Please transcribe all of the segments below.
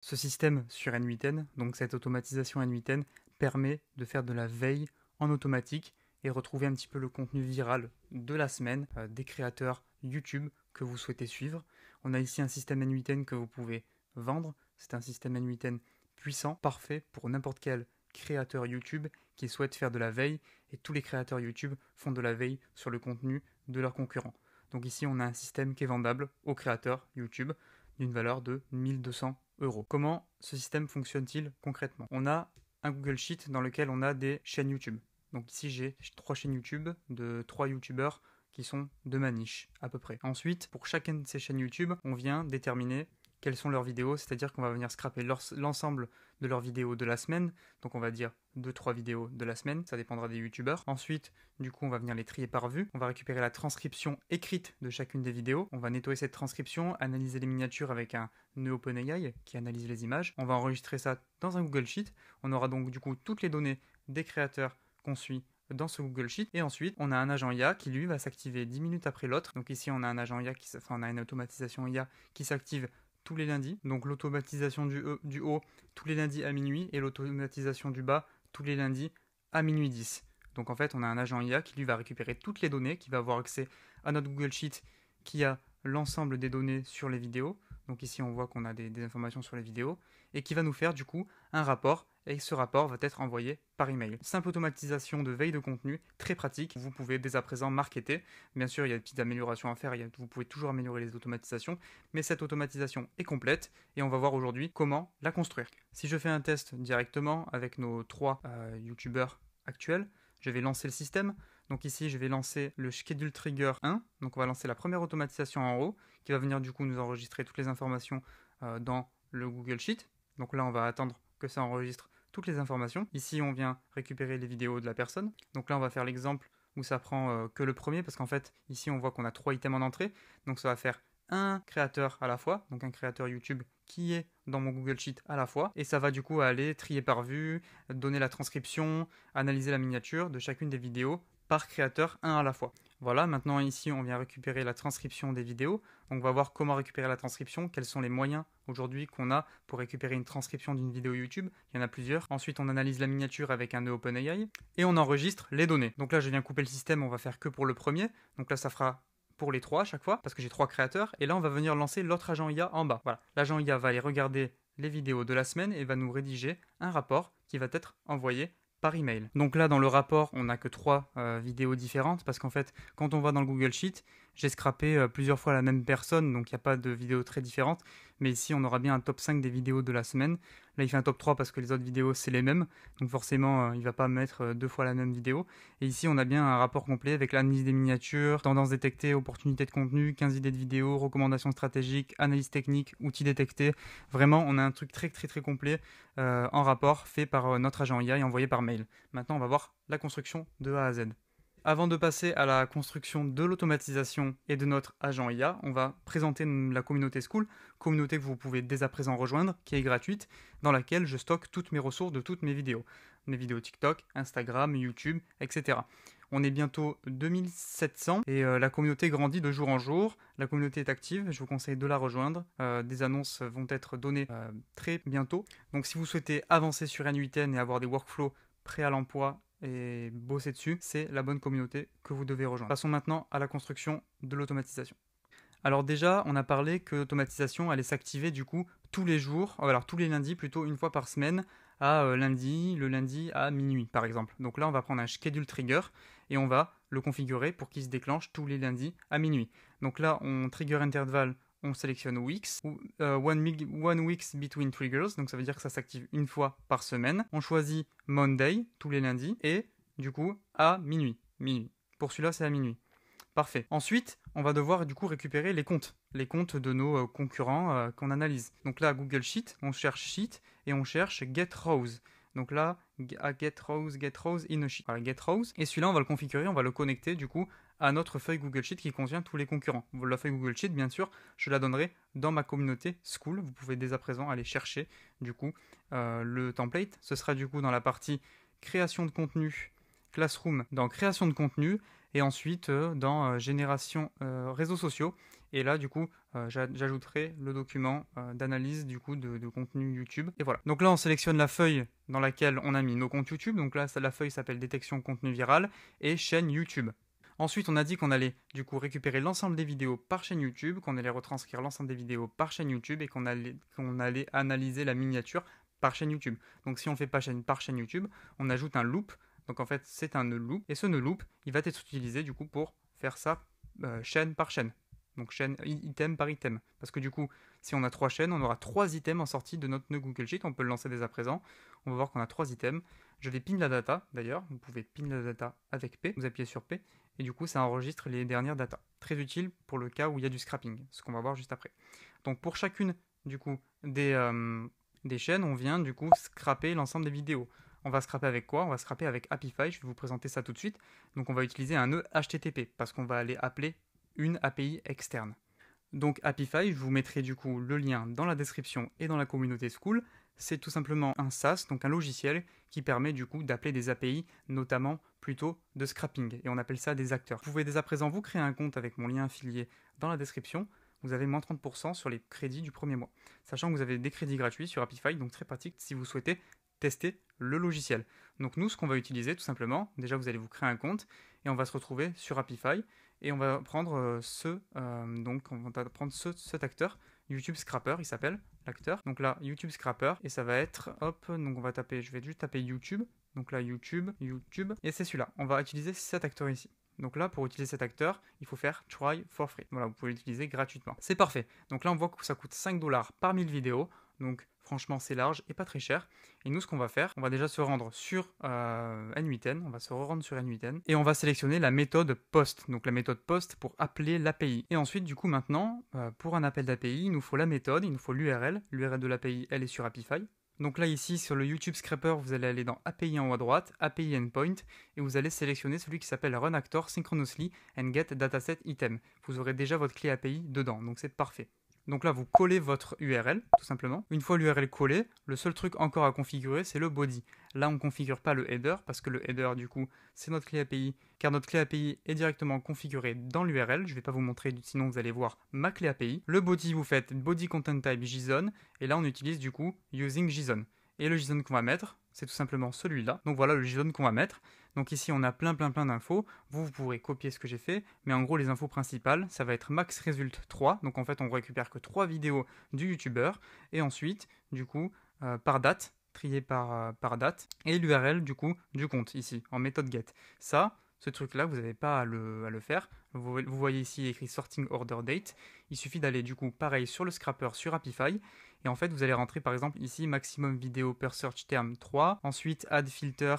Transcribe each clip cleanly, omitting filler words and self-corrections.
Ce système sur N8N, donc cette automatisation N8N, permet de faire de la veille en automatique et retrouver un petit peu le contenu viral de la semaine des créateurs YouTube que vous souhaitez suivre. On a ici un système N8N que vous pouvez vendre. C'est un système N8N puissant, parfait pour n'importe quel créateur YouTube qui souhaite faire de la veille, et tous les créateurs YouTube font de la veille sur le contenu de leurs concurrents. Donc ici, on a un système qui est vendable aux créateurs YouTube d'une valeur de 1 200 €. Comment ce système fonctionne-t-il concrètement? On a un Google Sheet dans lequel on a des chaînes YouTube. Donc ici, j'ai 3 chaînes YouTube de 3 YouTubeurs qui sont de ma niche, à peu près. Ensuite, pour chacune de ces chaînes YouTube, on vient déterminer quelles sont leurs vidéos, c'est-à-dire qu'on va venir scraper l'ensemble de leurs vidéos de la semaine. Donc on va dire 2-3 vidéos de la semaine, ça dépendra des youtubeurs. Ensuite, du coup, on va venir les trier par vue. On va récupérer la transcription écrite de chacune des vidéos. On va nettoyer cette transcription, analyser les miniatures avec un nœud OpenAI qui analyse les images. On va enregistrer ça dans un Google Sheet. On aura donc du coup toutes les données des créateurs qu'on suit dans ce Google Sheet, et ensuite on a un agent IA qui lui va s'activer 10 minutes après l'autre. Donc ici on a un agent IA on a une automatisation IA qui s'active tous les lundis, donc l'automatisation du haut tous les lundis à minuit et l'automatisation du bas tous les lundis à minuit 10. Donc en fait on a un agent IA qui lui va récupérer toutes les données, qui va avoir accès à notre Google Sheet qui a l'ensemble des données sur les vidéos. Donc ici on voit qu'on a des informations sur les vidéos, et qui va nous faire du coup un rapport, et ce rapport va être envoyé par email. Simple automatisation de veille de contenu, très pratique. Vous pouvez dès à présent marketer. Bien sûr, il y a des petites améliorations à faire, vous pouvez toujours améliorer les automatisations, mais cette automatisation est complète et on va voir aujourd'hui comment la construire. Si je fais un test directement avec nos 3 youtubeurs actuels, je vais lancer le système. Donc ici, je vais lancer le Schedule Trigger 1. Donc on va lancer la première automatisation en haut, qui va venir du coup nous enregistrer toutes les informations dans le Google Sheet. Donc là, on va attendre que ça enregistre toutes les informations. Ici, on vient récupérer les vidéos de la personne. Donc là, on va faire l'exemple où ça prend que le premier, parce qu'en fait, ici, on voit qu'on a 3 items en entrée. Donc ça va faire un créateur à la fois, donc un créateur YouTube qui est dans mon Google Sheet à la fois, et ça va du coup aller trier par vue, donner la transcription, analyser la miniature de chacune des vidéos par créateur, un à la fois. Voilà, maintenant ici on vient récupérer la transcription des vidéos. Donc on va voir comment récupérer la transcription, quels sont les moyens aujourd'hui qu'on a pour récupérer une transcription d'une vidéo YouTube. Il y en a plusieurs. Ensuite on analyse la miniature avec un nœud OpenAI et on enregistre les données. Donc là je viens couper le système, on va faire que pour le premier. Donc là ça fera pour les 3 à chaque fois, parce que j'ai 3 créateurs. Et là on va venir lancer l'autre agent IA en bas. Voilà, l'agent IA va aller regarder les vidéos de la semaine et va nous rédiger un rapport qui va être envoyé par email. Donc là dans le rapport on n'a que 3 vidéos différentes, parce qu'en fait quand on va dans le Google Sheet, j'ai scrappé plusieurs fois la même personne, donc il n'y a pas de vidéos très différentes, mais ici on aura bien un top 5 des vidéos de la semaine. Là il fait un top 3 parce que les autres vidéos c'est les mêmes, donc forcément il ne va pas mettre 2 fois la même vidéo. Et ici on a bien un rapport complet avec l'analyse des miniatures, tendances détectées, opportunités de contenu, 15 idées de vidéos, recommandations stratégiques, analyse technique, outils détectés. Vraiment on a un truc très complet en rapport fait par notre agent IA et envoyé par mail. Maintenant on va voir la construction de A à Z. Avant de passer à la construction de l'automatisation et de notre agent IA, on va présenter la communauté Skool, communauté que vous pouvez dès à présent rejoindre, qui est gratuite, dans laquelle je stocke toutes mes ressources de toutes mes vidéos TikTok, Instagram, YouTube, etc. On est bientôt 2700 et la communauté grandit de jour en jour. La communauté est active, je vous conseille de la rejoindre. Des annonces vont être données très bientôt. Donc si vous souhaitez avancer sur N8N et avoir des workflows prêts à l'emploi et bosser dessus, c'est la bonne communauté que vous devez rejoindre. Passons maintenant à la construction de l'automatisation. Alors déjà, on a parlé que l'automatisation allait s'activer du coup tous les jours, alors tous les lundis plutôt, une fois par semaine, à le lundi à minuit par exemple. Donc là, on va prendre un schedule trigger et on va le configurer pour qu'il se déclenche tous les lundis à minuit. Donc là, on trigger interval, on sélectionne weeks, one weeks between triggers, donc ça veut dire que ça s'active une fois par semaine. On choisit Monday, tous les lundis, et du coup à minuit. Pour celui-là, c'est à minuit. Parfait. Ensuite, on va devoir du coup récupérer les comptes de nos concurrents qu'on analyse. Donc là, Google Sheet, on cherche Sheet et on cherche Get Rows. Donc là, Get Rows in a Sheet. Voilà, Get Rows. Et celui-là, on va le configurer, on va le connecter du coup à notre feuille Google Sheet qui contient tous les concurrents. La feuille Google Sheet, bien sûr, je la donnerai dans ma communauté Skool. Vous pouvez dès à présent aller chercher du coup le template. Ce sera du coup dans la partie création de contenu, Classroom dans création de contenu, et ensuite dans génération réseaux sociaux Et là, du coup, j'ajouterai le document d'analyse du coup de contenu YouTube. Et voilà. Donc là, on sélectionne la feuille dans laquelle on a mis nos comptes YouTube. Donc là, la feuille s'appelle détection contenu viral et chaîne YouTube. Ensuite, on a dit qu'on allait du coup récupérer l'ensemble des vidéos par chaîne YouTube, qu'on allait retranscrire l'ensemble des vidéos par chaîne YouTube et qu'on allait analyser la miniature par chaîne YouTube. Donc si on fait pas par chaîne YouTube, on ajoute un loop. Donc en fait, c'est un nœud loop. Et ce nœud loop, il va être utilisé du coup pour faire ça chaîne par chaîne. Donc chaîne item par item. Parce que du coup, si on a 3 chaînes, on aura 3 items en sortie de notre nœud Google Sheet. On peut le lancer dès à présent. On va voir qu'on a 3 items. Je vais pin la data d'ailleurs. Vous pouvez pin la data avec P. Vous appuyez sur P. Et du coup, ça enregistre les dernières datas. Très utile pour le cas où il y a du scrapping. Ce qu'on va voir juste après. Donc pour chacune du coup des chaînes, on vient du coup scraper l'ensemble des vidéos. On va scraper avec quoi? On va scraper avec Apify. Je vais vous présenter ça tout de suite. Donc on va utiliser un nœud HTTP parce qu'on va aller appeler une API externe. Donc Apify, je vous mettrai du coup le lien dans la description et dans la communauté School. C'est tout simplement un SaaS, donc un logiciel qui permet du coup d'appeler des API, notamment plutôt de scrapping, et on appelle ça des acteurs. Vous pouvez dès à présent vous créer un compte avec mon lien affilié dans la description. Vous avez moins 30% sur les crédits du premier mois. Sachant que vous avez des crédits gratuits sur Apify, donc très pratique si vous souhaitez tester le logiciel. Donc nous, ce qu'on va utiliser tout simplement, déjà vous allez vous créer un compte et on va se retrouver sur Apify et on va prendre cet acteur, YouTube Scrapper, il s'appelle l'acteur. Donc là, YouTube Scrapper et ça va être, hop, donc on va taper, je vais juste taper YouTube. Donc là, YouTube, et c'est celui-là. On va utiliser cet acteur ici. Donc là, pour utiliser cet acteur, il faut faire try for free. Voilà, vous pouvez l'utiliser gratuitement. C'est parfait. Donc là, on voit que ça coûte 5 $ par 1000 vidéos. Donc franchement, c'est large et pas très cher. Et nous, ce qu'on va faire, on va déjà se rendre sur N8N. On va se rendre sur N8N. Et on va sélectionner la méthode POST. Donc la méthode POST pour appeler l'API. Et ensuite, du coup, maintenant, pour un appel d'API, il nous faut la méthode, il nous faut l'URL. L'URL de l'API, elle est sur Apify. Donc là, ici, sur le YouTube Scraper, vous allez aller dans API en haut à droite, API Endpoint, et vous allez sélectionner celui qui s'appelle Run Actor Synchronously and Get Dataset Item. Vous aurez déjà votre clé API dedans, donc c'est parfait. Donc là, vous collez votre URL, tout simplement. Une fois l'URL collée, le seul truc encore à configurer, c'est le body. Là, on ne configure pas le header, parce que le header, du coup, c'est notre clé API, car notre clé API est directement configurée dans l'URL. Je ne vais pas vous montrer, sinon vous allez voir ma clé API. Le body, vous faites body content type JSON, et là, on utilise du coup using JSON. Et le JSON qu'on va mettre, c'est tout simplement celui-là. Donc voilà le JSON qu'on va mettre. Donc ici, on a plein d'infos. Vous pourrez copier ce que j'ai fait. Mais en gros, les infos principales, ça va être max result 3. Donc en fait, on récupère que 3 vidéos du YouTuber. Et ensuite, du coup, par date, trié par date. Et l'URL, du coup, du compte, ici, en méthode get. Ça, ce truc-là, vous n'avez pas à le faire. Vous voyez ici écrit sorting order date. Il suffit d'aller, du coup, pareil, sur le scrapper, sur Apify. Et en fait, vous allez rentrer par exemple ici maximum vidéo per search term 3. Ensuite, add filter,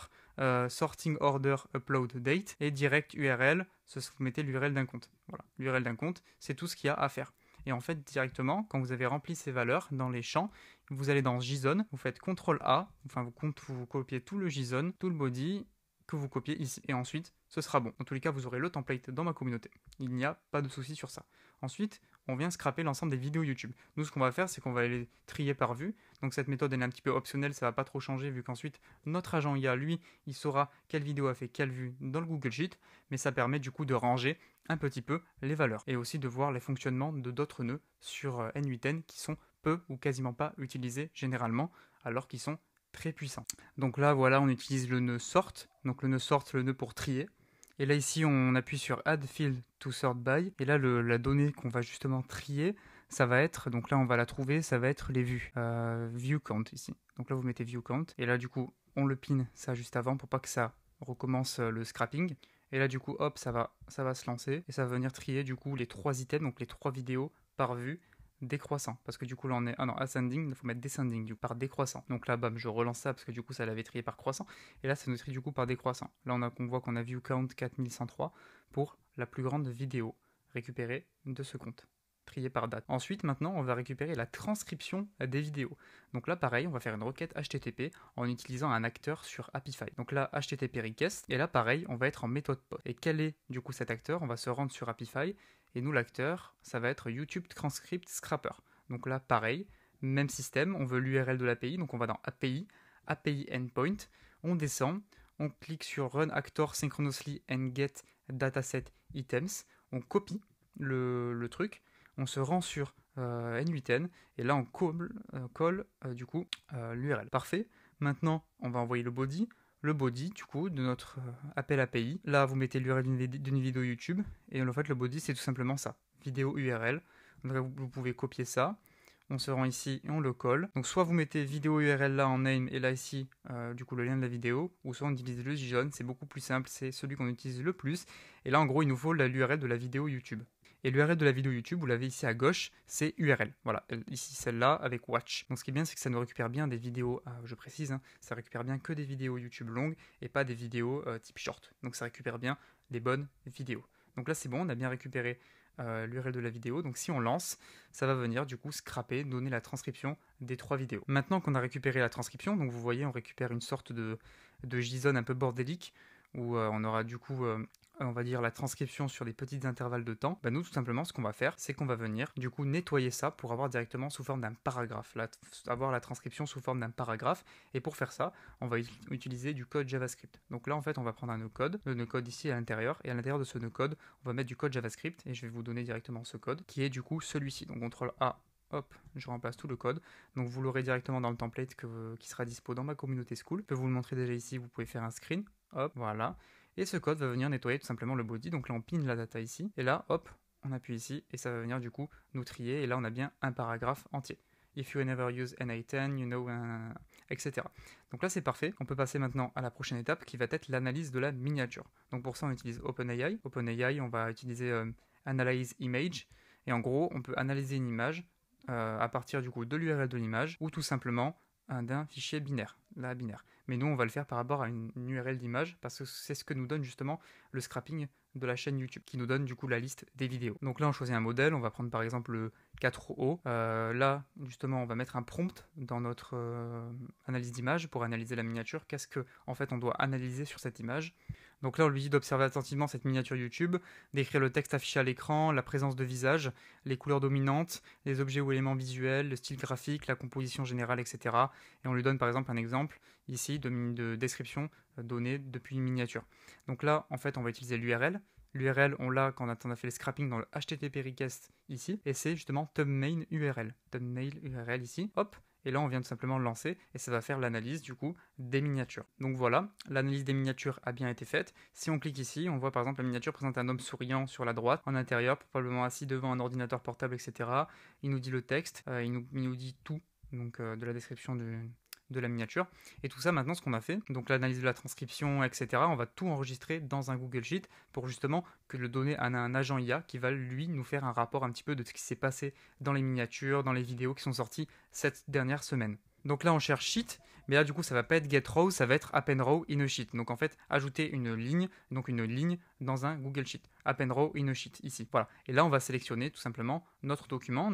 sorting order, upload date. Et direct URL, vous mettez l'URL d'un compte. Voilà, l'URL d'un compte, c'est tout ce qu'il y a à faire. Et en fait, directement, quand vous avez rempli ces valeurs dans les champs, vous allez dans JSON, vous faites CTRL-A, enfin vous copiez tout le JSON, tout le body que vous copiez ici. Et ensuite, ce sera bon. Dans tous les cas, vous aurez le template dans ma communauté. Il n'y a pas de souci sur ça. Ensuite, on vient scraper l'ensemble des vidéos YouTube. Nous, ce qu'on va faire, c'est qu'on va les trier par vue. Donc cette méthode, elle est un petit peu optionnelle, ça va pas trop changer, vu qu'ensuite, notre agent IA, lui, il saura quelle vidéo a fait quelle vue dans le Google Sheet, mais ça permet du coup de ranger un petit peu les valeurs, et aussi de voir les fonctionnements de d'autres nœuds sur N8N qui sont peu ou quasiment pas utilisés généralement, alors qu'ils sont très puissants. Donc là, voilà, on utilise le nœud sort, donc le nœud sort, le nœud pour trier. Et là, ici, on appuie sur Add Field to Sort By. Et là, la donnée qu'on va justement trier, ça va être, donc là, on va la trouver, ça va être les vues. View Count ici. Donc là, vous mettez View Count. Et là, du coup, on le pin ça juste avant pour pas que ça recommence le scrapping. Et là, du coup, hop, ça va se lancer. Et ça va venir trier, du coup, les 3 items, donc les 3 vidéos par vue décroissant, parce que du coup là on est ascending, il faut mettre descending du coup, par décroissant. Donc là bam, je relance ça parce que du coup ça l'avait trié par croissant, et là ça nous trie du coup par décroissant. Là on voit qu'on a view count 4103 pour la plus grande vidéo récupérée de ce compte, trié par date. Ensuite maintenant on va récupérer la transcription des vidéos. Donc là pareil, on va faire une requête HTTP en utilisant un acteur sur Apify. Donc là HTTP request, et là pareil, on va être en méthode POST. Et quel est du coup cet acteur? On va se rendre sur Apify. Et nous, l'acteur, ça va être YouTube Transcript Scrapper. Donc là, pareil, même système, on veut l'URL de l'API, donc on va dans API, API Endpoint, on descend, on clique sur Run Actor Synchronously and Get Dataset Items, on copie le truc, on se rend sur N8N et là on colle du coup l'URL. Parfait. Maintenant, on va envoyer le body. Le body du coup de notre appel API. Là, vous mettez l'URL d'une vidéo YouTube et en fait le body c'est tout simplement ça, vidéo URL. Donc là, vous pouvez copier ça. On se rend ici et on le colle. Donc soit vous mettez vidéo URL là en name et là ici du coup le lien de la vidéo, ou soit on utilise le JSON, c'est beaucoup plus simple, c'est celui qu'on utilise le plus. Et là en gros il nous faut l'URL de la vidéo YouTube. Et l'URL de la vidéo YouTube, vous l'avez ici à gauche, c'est URL. Voilà, ici celle-là avec Watch. Donc ce qui est bien, c'est que ça nous récupère bien des vidéos, je précise, hein, ça récupère bien que des vidéos YouTube longues et pas des vidéos type short. Donc ça récupère bien des bonnes vidéos. Donc là c'est bon, on a bien récupéré l'URL de la vidéo. Donc si on lance, ça va venir du coup scraper, donner la transcription des 3 vidéos. Maintenant qu'on a récupéré la transcription, donc vous voyez on récupère une sorte de JSON un peu bordélique où on aura du coup on va dire la transcription sur des petits intervalles de temps. Nous tout simplement ce qu'on va faire, c'est qu'on va venir du coup nettoyer ça pour avoir directement sous forme d'un paragraphe, avoir la transcription sous forme d'un paragraphe. Et pour faire ça, on va utiliser du code JavaScript. Donc là en fait on va prendre un nœud-code, le nœud-code ici à l'intérieur, et à l'intérieur de ce nœud-code on va mettre du code JavaScript et je vais vous donner directement ce code qui est du coup celui-ci. Donc CTRL A, hop, je remplace tout le code. Donc vous l'aurez directement dans le template qui sera dispo dans ma communauté Skool. Je peux vous le montrer déjà ici, vous pouvez faire un screen, hop, voilà. Et ce code va venir nettoyer tout simplement le body. Donc là on pin la data ici, et là hop, on appuie ici, et ça va venir du coup nous trier, et là on a bien un paragraphe entier. If you never use N8N, you know, etc. Donc là c'est parfait. On peut passer maintenant à la prochaine étape qui va être l'analyse de la miniature. Donc pour ça on utilise OpenAI. OpenAI, on va utiliser Analyze Image, et en gros on peut analyser une image à partir du coup de l'URL de l'image ou tout simplement d'un fichier binaire, la binaire. Mais nous on va le faire par rapport à une URL d'image parce que c'est ce que nous donne justement le scrapping de la chaîne YouTube qui nous donne du coup la liste des vidéos. Donc là on choisit un modèle, on va prendre par exemple le 4O. Là justement on va mettre un prompt dans notre analyse d'image pour analyser la miniature. Qu'est-ce que en fait on doit analyser sur cette image? Donc là, on lui dit d'observer attentivement cette miniature YouTube, d'écrire le texte affiché à l'écran, la présence de visage, les couleurs dominantes, les objets ou éléments visuels, le style graphique, la composition générale, etc. Et on lui donne par exemple un exemple ici de description donnée depuis une miniature. Donc là, en fait, on va utiliser l'URL. L'URL, on l'a quand on a fait le scrapping dans le HTTP request ici, et c'est justement thumbnail URL. Thumbnail URL ici, hop. Et là, on vient tout simplement le lancer et ça va faire l'analyse du coup des miniatures. Donc voilà, l'analyse des miniatures a bien été faite. Si on clique ici, on voit par exemple la miniature présente un homme souriant sur la droite, en intérieur, probablement assis devant un ordinateur portable, etc. Il nous dit le texte, il nous dit tout donc, de la description de la miniature. Et tout ça, maintenant, ce qu'on a fait, donc l'analyse de la transcription, etc., on va tout enregistrer dans un Google Sheet pour justement que le donner à un agent IA qui va, lui, nous faire un rapport un petit peu de ce qui s'est passé dans les miniatures, dans les vidéos qui sont sorties cette dernière semaine. Donc là, on cherche sheet, mais là, du coup, ça va pas être get row, ça va être append row in a sheet. Donc en fait, ajouter une ligne dans un Google Sheet. Append row in a sheet, ici. Voilà. Et là, on va sélectionner tout simplement notre document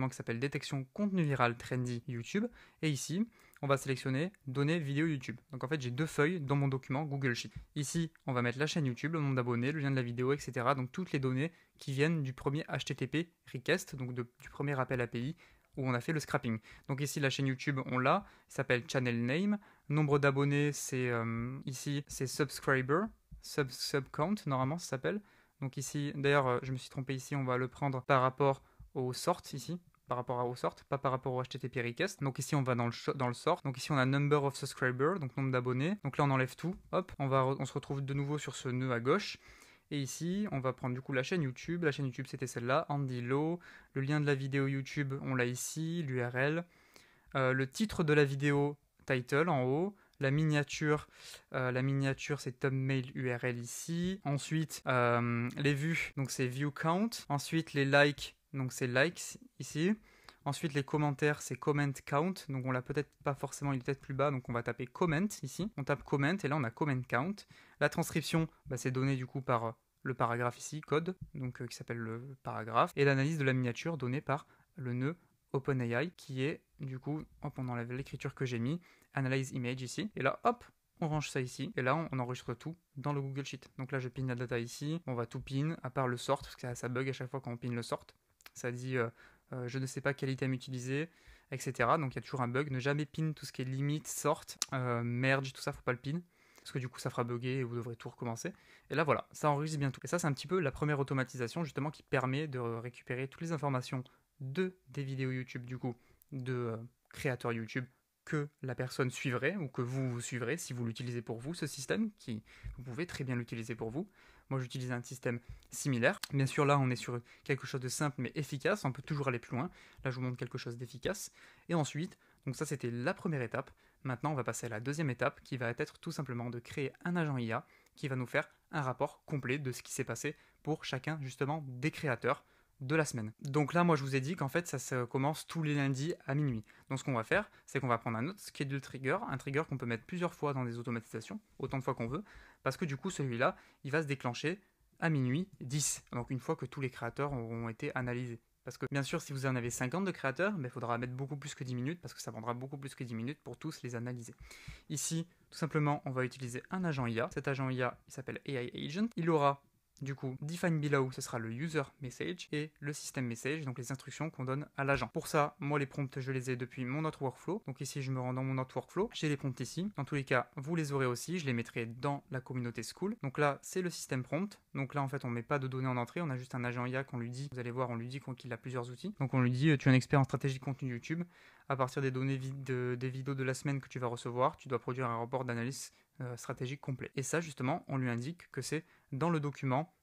qui s'appelle détection contenu viral trendy YouTube. Et ici, on va sélectionner données vidéo YouTube. Donc en fait, j'ai 2 feuilles dans mon document Google Sheet. Ici, on va mettre la chaîne YouTube, le nombre d'abonnés, le lien de la vidéo, etc. Donc toutes les données qui viennent du premier HTTP request, donc du premier appel API, où on a fait le scrapping. Donc ici, la chaîne YouTube, on l'a, il s'appelle Channel Name. Nombre d'abonnés, c'est ici, c'est Subscriber, sub count, normalement, ça s'appelle. Donc ici, d'ailleurs, je me suis trompé ici, on va le prendre par rapport au sort, ici, par rapport au sort, pas par rapport au HTTP request. Donc ici, on va dans le sort. Donc ici, on a number of subscribers, donc nombre d'abonnés. Donc là, on enlève tout, hop, on se retrouve de nouveau sur ce nœud à gauche. Et ici, on va prendre du coup la chaîne YouTube. La chaîne YouTube, c'était celle-là, Andy Lowe. Le lien de la vidéo YouTube, on l'a ici, l'URL. Le titre de la vidéo, title en haut. La miniature, c'est thumbnail URL ici. Ensuite, les vues, donc c'est view count. Ensuite, les likes, donc c'est likes ici. Ensuite, les commentaires, c'est comment count. Donc, on l'a peut-être pas forcément, il est peut-être plus bas. Donc, on va taper comment ici. On tape comment et là, on a comment count. La transcription, c'est donné du coup par le paragraphe ici, code, donc qui s'appelle le paragraphe. Et l'analyse de la miniature donnée par le nœud OpenAI qui est du coup, hop, on enlève l'écriture que j'ai mis, Analyze Image ici. Et là, hop, on range ça ici. Et là, on enregistre tout dans le Google Sheet. Donc là, je pin la data ici. On va tout pin, à part le sort, parce que ça bug à chaque fois quand on pin le sort. Ça dit... je ne sais pas quel item utiliser, etc. Donc il y a toujours un bug. Ne jamais pin tout ce qui est limite, sort, merge, tout ça, faut pas le pin. parce que du coup ça fera bugger et vous devrez tout recommencer. Et là voilà, ça enregistre bien tout. Et ça c'est un petit peu la première automatisation justement qui permet de récupérer toutes les informations des vidéos YouTube du coup, de créateurs YouTube que la personne suivrait ou que vous suivrez si vous l'utilisez pour vous, ce système, qui vous pouvez très bien l'utiliser pour vous. Moi j'utilise un système similaire. Bien sûr là on est sur quelque chose de simple mais efficace, on peut toujours aller plus loin. Là je vous montre quelque chose d'efficace. Et ensuite, donc ça c'était la première étape. Maintenant on va passer à la deuxième étape qui va être tout simplement de créer un agent IA qui va nous faire un rapport complet de ce qui s'est passé pour chacun justement des créateurs de la semaine. Donc là, moi, je vous ai dit qu'en fait, ça se commence tous les lundis à minuit. Donc ce qu'on va faire, c'est qu'on va prendre un autre schedule trigger, un trigger qu'on peut mettre plusieurs fois dans des automatisations, autant de fois qu'on veut, parce que du coup, celui-là, il va se déclencher à minuit 10, donc une fois que tous les créateurs auront été analysés. Parce que bien sûr, si vous en avez 50 de créateurs, il faudra mettre beaucoup plus que 10 minutes, parce que ça prendra beaucoup plus que 10 minutes pour tous les analyser. Ici, tout simplement, on va utiliser un agent IA. Cet agent IA, il s'appelle AI Agent. Il aura du coup, define below, ce sera le user message et le system message, donc les instructions qu'on donne à l'agent. Pour ça, moi les prompts, je les ai depuis mon autre workflow. Donc ici, je me rends dans mon autre workflow. J'ai les prompts ici. Dans tous les cas, vous les aurez aussi. Je les mettrai dans la communauté School. Donc là, c'est le système prompt. Donc là, en fait, on ne met pas de données en entrée. On a juste un agent IA qu'on lui dit. Vous allez voir, on lui dit qu'il a plusieurs outils. Donc on lui dit, tu es un expert en stratégie de contenu YouTube. À partir des données des vidéos de la semaine que tu vas recevoir, tu dois produire un rapport d'analyse stratégique complet. Et ça, justement, on lui indique que c'est dans le document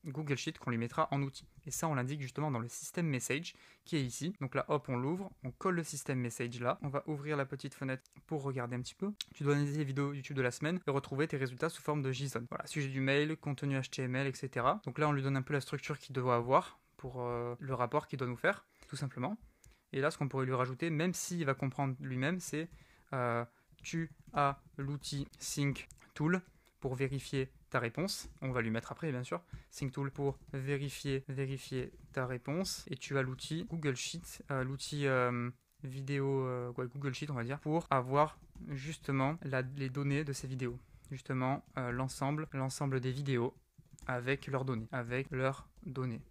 Google Sheet qu'on lui mettra en outil. Et ça, on l'indique justement dans le système message qui est ici. Donc là, hop, on l'ouvre, on colle le système message là. On va ouvrir la petite fenêtre pour regarder un petit peu. Tu dois analyser les vidéos YouTube de la semaine et retrouver tes résultats sous forme de JSON. Voilà, sujet du mail, contenu HTML, etc. Donc là, on lui donne un peu la structure qu'il doit avoir pour le rapport qu'il doit nous faire, tout simplement. Et là, ce qu'on pourrait lui rajouter, même s'il va comprendre lui-même, c'est tu as l'outil Sync Tool pour vérifier ta réponse. On va lui mettre après, bien sûr. Sync Tool pour vérifier ta réponse. Et tu as l'outil Google Sheet, l'outil vidéo, Google Sheet, on va dire, pour avoir justement les données de ces vidéos. Justement, l'ensemble des vidéos avec leurs données.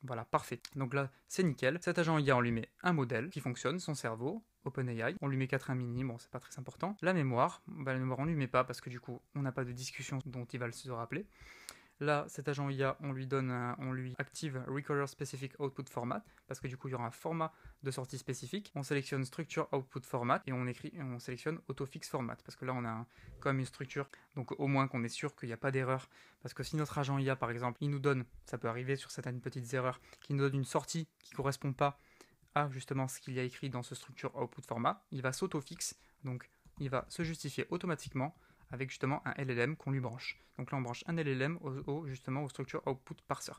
Voilà, parfait. Donc là, c'est nickel. Cet agent IA, on lui met un modèle qui fonctionne, son cerveau, OpenAI. On lui met 4 mini, bon, c'est pas très important. La mémoire, on lui met pas parce que du coup, on n'a pas de discussion dont il va se rappeler. Là, cet agent IA, on lui active Recorder Specific Output Format parce que du coup, il y aura un format de sortie spécifique. On sélectionne Structure Output Format et on sélectionne Autofix Format parce que là, on a quand même une structure. Donc, au moins qu'on est sûr qu'il n'y a pas d'erreur. Parce que si notre agent IA, par exemple, il nous donne, ça peut arriver sur certaines petites erreurs, qu'il nous donne une sortie qui ne correspond pas à justement ce qu'il y a écrit dans ce Structure Output Format, il va s'autofixe. Donc, il va se justifier automatiquement avec justement un LLM qu'on lui branche. Donc là, on branche un LLM justement au Structure Output Parser.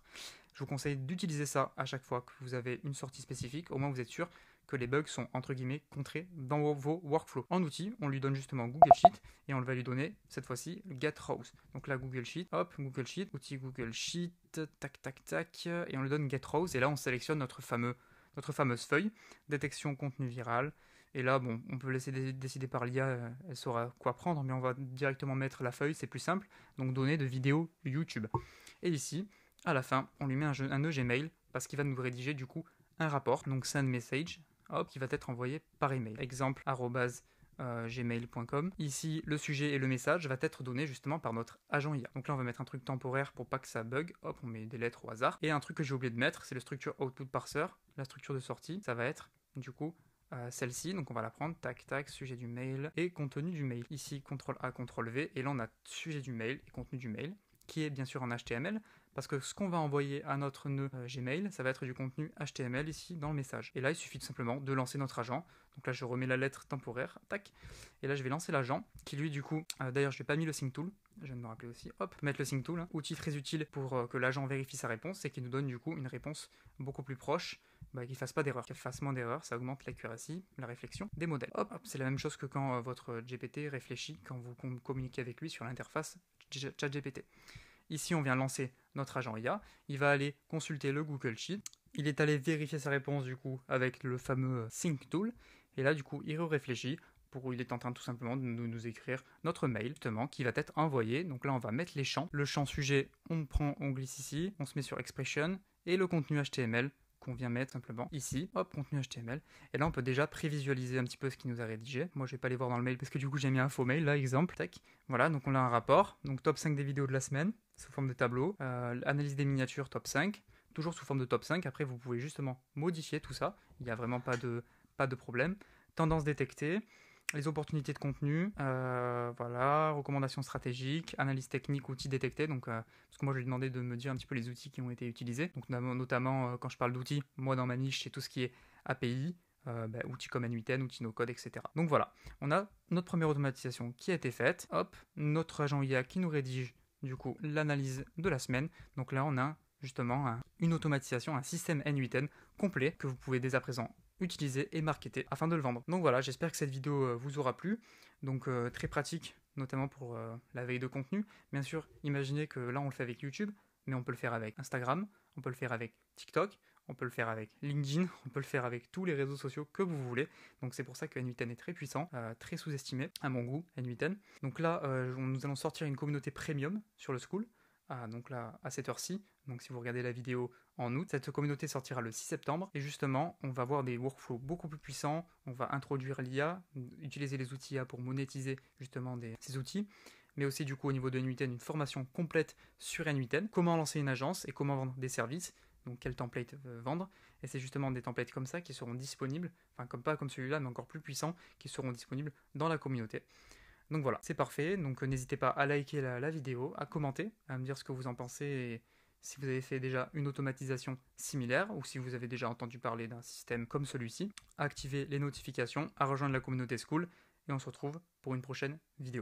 Je vous conseille d'utiliser ça à chaque fois que vous avez une sortie spécifique. Au moins, vous êtes sûr que les bugs sont entre guillemets contrés dans vos workflows. En outil, on lui donne justement Google Sheet et on va lui donner cette fois-ci Get Rows. Donc là, Google Sheet, hop, Google Sheet, outil Google Sheet, tac, tac, tac, et on lui donne Get Rows. Et là, on sélectionne notre fameuse feuille, détection contenu viral. Et là, bon, on peut laisser décider par l'IA, elle saura quoi prendre, mais on va directement mettre la feuille, c'est plus simple. Donc, données de vidéos YouTube. Et ici, à la fin, on lui met un nœud Gmail, parce qu'il va nous rédiger du coup un rapport, donc send message, hop, qui va être envoyé par email. Exemple, @gmail.com. Ici, le sujet et le message va être donné justement par notre agent IA. Donc là, on va mettre un truc temporaire pour pas que ça bug. Hop, on met des lettres au hasard. Et un truc que j'ai oublié de mettre, c'est le structure output parser. La structure de sortie, ça va être du coup celle-ci, donc on va la prendre, tac tac, sujet du mail et contenu du mail. Ici, CTRL A, CTRL V, et là on a sujet du mail et contenu du mail, qui est bien sûr en HTML, parce que ce qu'on va envoyer à notre nœud Gmail, ça va être du contenu HTML ici dans le message. Et là, il suffit tout simplement de lancer notre agent. Donc là, je remets la lettre temporaire, tac, et là je vais lancer l'agent, qui lui du coup, d'ailleurs je n'ai pas mis le sync tool, je viens de me rappeler aussi, hop, mettre le sync tool, hein, outil très utile pour que l'agent vérifie sa réponse, et qui nous donne du coup une réponse beaucoup plus proche, qu'il ne fasse pas d'erreur, qu'il fasse moins d'erreurs, ça augmente l'accuracy, la réflexion des modèles. Hop, c'est la même chose que quand votre GPT réfléchit, quand vous communiquez avec lui sur l'interface ChatGPT. Ici, on vient lancer notre agent IA, il va aller consulter le Google Sheet, il est allé vérifier sa réponse du coup avec le fameux Sync Tool, et là du coup il réfléchit, il est en train tout simplement de nous écrire notre mail justement qui va être envoyé. Donc là on va mettre les champs, le champ sujet on glisse ici, on se met sur Expression, et le contenu HTML qu'on vient mettre simplement ici, hop, contenu HTML. Et là, on peut déjà prévisualiser un petit peu ce qu'il nous a rédigé. Moi, je vais pas aller voir dans le mail parce que du coup, j'ai mis un faux mail, là, exemple. Tac. Voilà, donc on a un rapport. Donc, top 5 des vidéos de la semaine, sous forme de tableau. Analyse des miniatures, top 5. Toujours sous forme de top 5. Après, vous pouvez justement modifier tout ça. Il n'y a vraiment pas de problème. Tendance détectée. Les opportunités de contenu, voilà, recommandations stratégiques, analyse technique, outils détectés. Donc, parce que moi, je lui ai demandé de me dire un petit peu les outils qui ont été utilisés. Donc, notamment quand je parle d'outils, moi, dans ma niche, c'est tout ce qui est API, outils comme N8N, outils no-code, etc. Donc, voilà, on a notre première automatisation qui a été faite. Hop, notre agent IA qui nous rédige, du coup, l'analyse de la semaine. Donc là, on a justement une automatisation, un système N8N complet que vous pouvez dès à présent utiliser et marketer afin de le vendre. Donc voilà, j'espère que cette vidéo vous aura plu. Donc très pratique, notamment pour la veille de contenu. Bien sûr, imaginez que là on le fait avec YouTube, mais on peut le faire avec Instagram, on peut le faire avec TikTok, on peut le faire avec LinkedIn, on peut le faire avec tous les réseaux sociaux que vous voulez. Donc c'est pour ça que N8N est très puissant, très sous-estimé à mon goût, N8N. Donc là, nous allons sortir une communauté premium sur le School. Donc là, à cette heure-ci, donc si vous regardez la vidéo en août, cette communauté sortira le 6 septembre et justement, on va avoir des workflows beaucoup plus puissants, on va introduire l'IA, utiliser les outils IA pour monétiser justement ces outils, mais aussi du coup au niveau de N8N, une formation complète sur N8N, comment lancer une agence et comment vendre des services, donc quel template vendre, et c'est justement des templates comme ça qui seront disponibles, enfin pas comme celui-là, mais encore plus puissants, qui seront disponibles dans la communauté. Donc voilà, c'est parfait, donc n'hésitez pas à liker la vidéo, à commenter, à me dire ce que vous en pensez et si vous avez fait déjà une automatisation similaire ou si vous avez déjà entendu parler d'un système comme celui-ci, à activer les notifications, à rejoindre la communauté School et on se retrouve pour une prochaine vidéo.